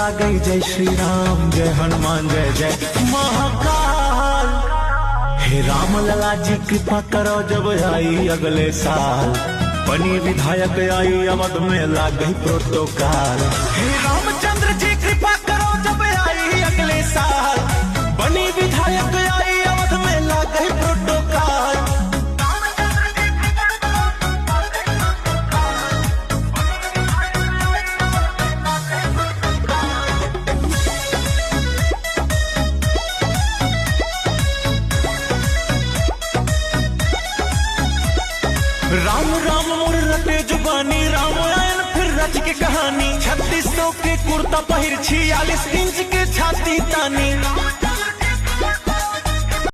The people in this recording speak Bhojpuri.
लागे जय श्री राम, जय हनुमान जय जय महाकाल। हे राम लला जी कृपा करो, जब आई अगले साल बनी विधायक आई अवध में लाग गई प्रोटोकॉल। हे रामचंद्र जी कृपा करो, जब आई अगले साल बनी विधायक आई अवध में लाग गई प्रोटोकॉल। राम राम मोर रटे जुबानी, रामायण फिर रच के कहानी। 3600 के कुर्ता पहिर 46 इंच के छाती तानी।